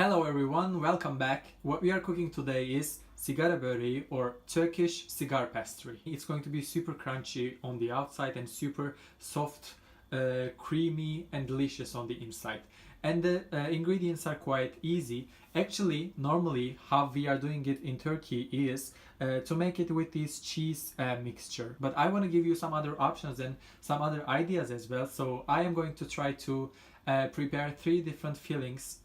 Hello everyone, welcome back. What we are cooking today is Sigara Böreği or Turkish cigar pastry. It's going to be super crunchy on the outside and super soft, creamy and delicious on the inside. And the ingredients are quite easy. Actually, normally how we are doing it in Turkey is to make it with this cheese mixture. But I want to give you some other options and some other ideas as well. So I am going to try to prepare 3 different fillings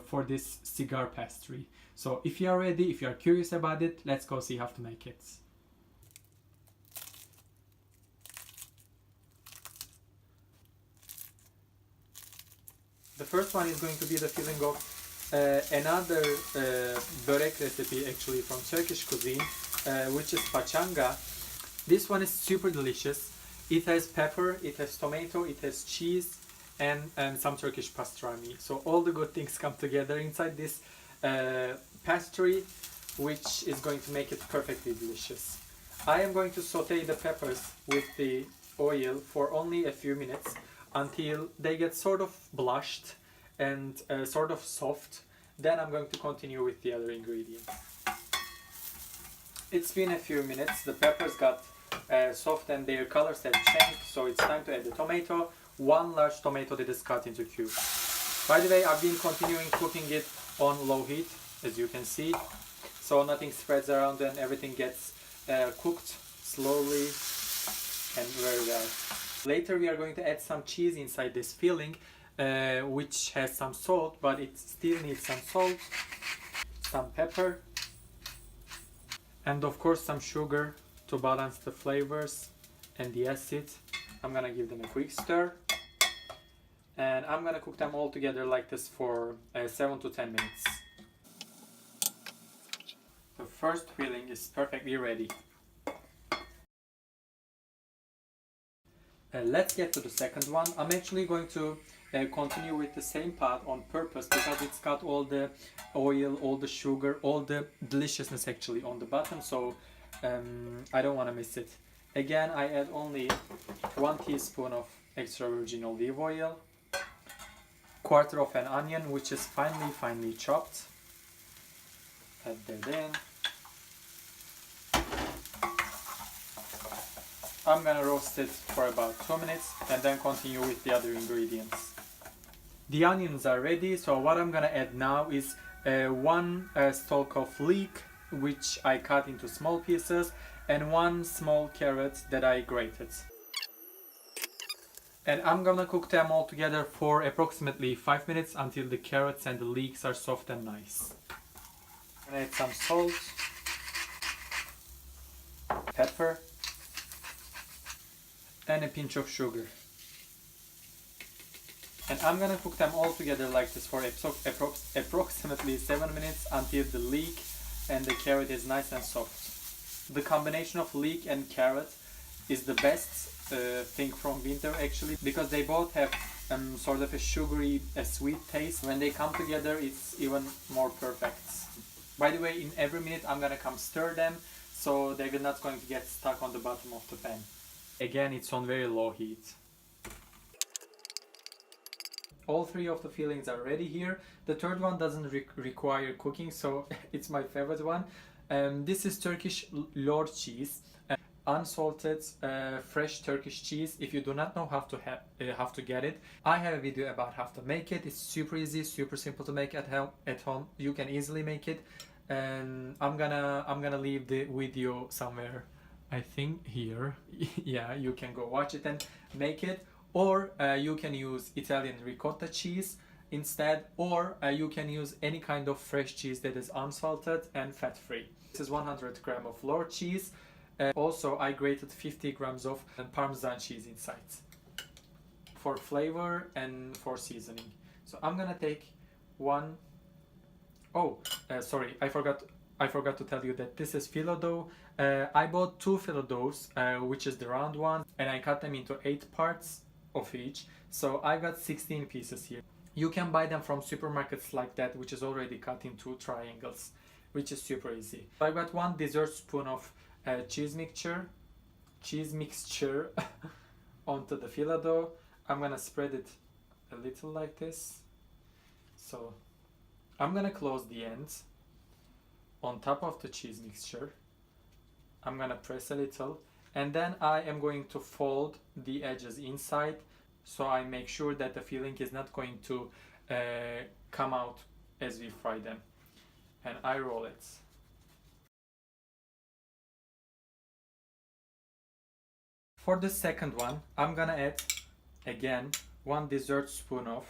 for this cigar pastry. So if you are ready, if you are curious about it, let's go see how to make it. The first one is going to be the filling of another börek recipe actually from Turkish cuisine, which is paçanga. This one is super delicious. It has pepper, it has tomato, it has cheese, and some Turkish pastrami. So all the good things come together inside this pastry, which is going to make it perfectly delicious. I am going to saute the peppers with the oil for only a few minutes until they get sort of blushed and sort of soft. Then I'm going to continue with the other ingredients. It's been a few minutes, the peppers got soft and their colors have changed, so it's time to add the tomato. 1 large tomato that is cut into cubes. By the way, I've been continuing cooking it on low heat, as you can see, so nothing spreads around and everything gets cooked slowly and very well. Later we are going to add some cheese inside this filling, which has some salt, but it still needs some salt, some pepper, and of course some sugar to balance the flavors and the acid. I'm gonna give them a quick stir, and I'm gonna cook them all together like this for 7 to 10 minutes. The first filling is perfectly ready. Let's get to the second one. I'm actually going to continue with the same pot on purpose because it's got all the oil, all the sugar, all the deliciousness actually on the bottom, so I don't want to miss it. Again, I add only 1 teaspoon of extra virgin olive oil, 1/4 of an onion which is finely chopped. Add that in. I'm gonna roast it for about 2 minutes and then continue with the other ingredients. The onions are ready, so what I'm gonna add now is 1 stalk of leek, which I cut into small pieces, and 1 small carrot that I grated. And I'm gonna cook them all together for approximately 5 minutes until the carrots and the leeks are soft and nice. I'm gonna add some salt, pepper, and a pinch of sugar. And I'm gonna cook them all together like this for approximately 7 minutes until the leek and the carrot is nice and soft. The combination of leek and carrot is the best thing from winter actually, because they both have sort of a sugary, sweet taste. When they come together, it's even more perfect. By the way, in every minute I'm gonna come stir them so they're not going to get stuck on the bottom of the pan. Again, it's on very low heat. All 3 of the fillings are ready here. The third one doesn't require cooking, so it's my favorite one. This is Turkish lord cheese, unsalted fresh Turkish cheese. If you do not know how to get it, I have a video about how to make it. It's super easy, super simple to make at home. You can easily make it, and I'm gonna leave the video somewhere. I think here. Yeah, you can go watch it and make it, or you can use Italian ricotta cheese instead, or you can use any kind of fresh cheese that is unsalted and fat-free. This is 100 grams of lord cheese. Also, I grated 50 grams of parmesan cheese inside for flavor and for seasoning. So I'm gonna take 1. Oh, sorry, I forgot to tell you that this is fillo dough. I bought 2 fillo doughs, which is the round one, and I cut them into 8 parts of each. So I got 16 pieces here. You can buy them from supermarkets like that, which is already cut into triangles, which is super easy. I got 1 dessert spoon of cheese mixture onto the fillo dough. I'm gonna spread it a little like this. So I'm gonna close the ends on top of the cheese mixture. I'm gonna press a little, and then I am going to fold the edges inside, so I make sure that the filling is not going to come out as we fry them. And I roll it. For the second one, I'm gonna add again 1 dessert spoon of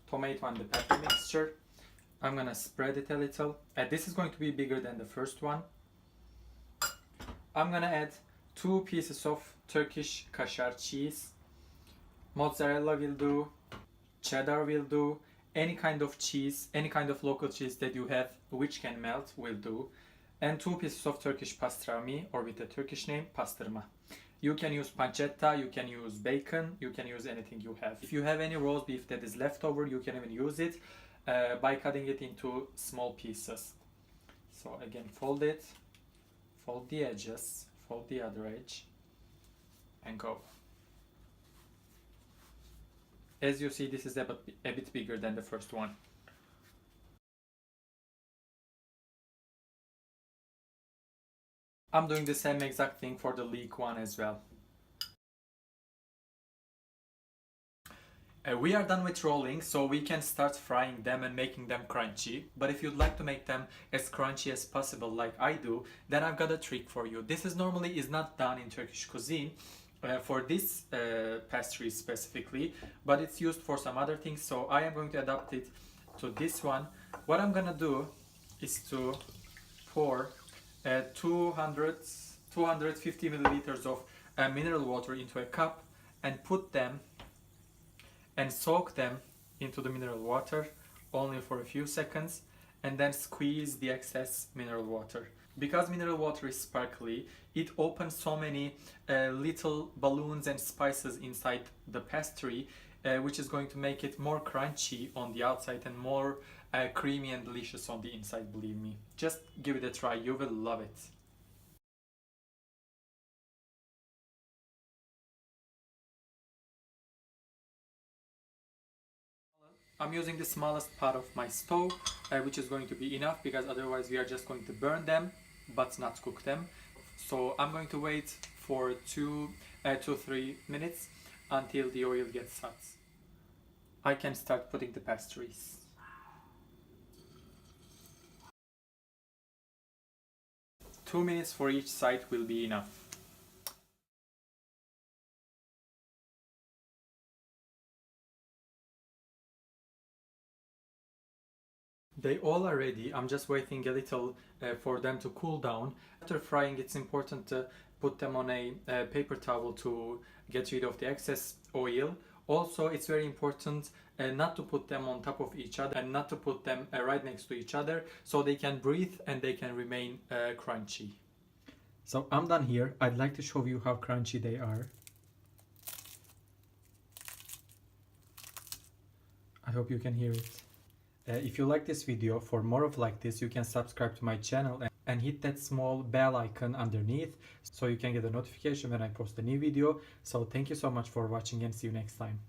tomato and the pepper mixture. I'm gonna spread it a little. This is going to be bigger than the first one. I'm gonna add 2 pieces of Turkish kaşar cheese. Mozzarella will do, cheddar will do, any kind of cheese, any kind of local cheese that you have which can melt will do. And 2 pieces of Turkish pastrami, or with the Turkish name, pastırma. You can use pancetta, you can use bacon, you can use anything you have. If you have any roast beef that is left over, you can even use it by cutting it into small pieces. So again, fold it, fold the edges, fold the other edge, and go. As you see, this is a bit bigger than the first one. I'm doing the same exact thing for the leek one as well. We are done with rolling, so we can start frying them and making them crunchy. But if you'd like to make them as crunchy as possible like I do, then I've got a trick for you. This is normally not done in Turkish cuisine for this pastry specifically, but it's used for some other things, so I am going to adapt it to this one. What I'm gonna do is to pour 250 milliliters of mineral water into a cup and put them and soak them into the mineral water only for a few seconds, and then squeeze the excess mineral water. Because mineral water is sparkly, it opens so many little balloons and spices inside the pastry, which is going to make it more crunchy on the outside and more creamy and delicious on the inside, believe me. Just give it a try, you will love it. I'm using the smallest part of my stove, which is going to be enough because otherwise we are just going to burn them but not cook them. So I'm going to wait for 2-3 minutes until the oil gets hot. I can start putting the pastries. Two minutes for each side will be enough. They all are ready. I'm just waiting a little for them to cool down. After frying, it's important to put them on a paper towel to get rid of the excess oil. Also, it's very important not to put them on top of each other and not to put them right next to each other, so they can breathe and they can remain crunchy. So I'm done here. I'd like to show you how crunchy they are. I hope you can hear it. If you like this video, for more of like this, you can subscribe to my channel and hit that small bell icon underneath so you can get a notification when I post a new video. So thank you so much for watching and see you next time.